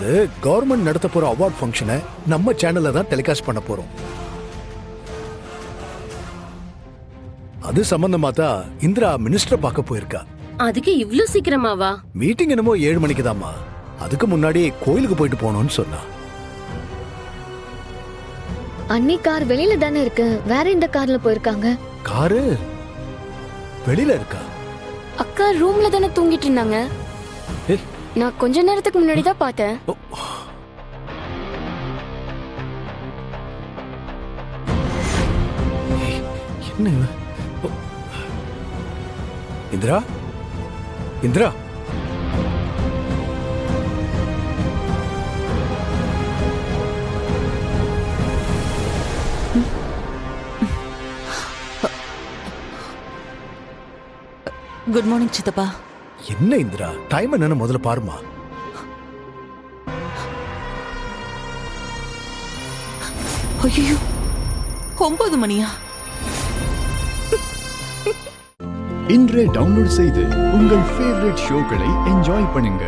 அதாவது கவர்மெண்ட் நடத்த போற அவார்ட் ஃபங்க்ஷனை நம்ம சேனல்ல தான் டெலிகாஸ்ட் பண்ண போறோம். அது சம்பந்தமா தான் இந்திரா மினிஸ்டரை பார்க்க போயிருக்கா. அதுக்கு இவ்ளோ சீக்கிரமாவா? மீட்டிங் என்னமோ 7 மணிக்கு தாம்மா. அதுக்கு முன்னாடி கோயிலுக்கு போயிட்டு போகணும்னு சொன்னா. அண்ணி கார் வெளியில தானே இருக்கு, வேற இந்த கார்ல போயிருக்காங்க. காரு வெளியில இருக்கா? அக்கா ரூம்ல தானே தூங்கிட்டு இருந்தாங்க. ஏ, நான் கொஞ்ச நேரத்துக்கு முன்னாடி தான் பார்த்தேன். ஓ. ஏய், என்ன இவ? ஓ. இந்திரா இந்திரா குட் மார்னிங் சித்தப்பா. என்ன இந்திரா, டைம் என்னன்னு முதல்ல பாருமா. ஐயோ 9 மணியா? இன்றே டவுன்லோட் செய்து உங்கள் ஃபேவரட் ஷோக்களை என்ஜாய் பண்ணுங்க.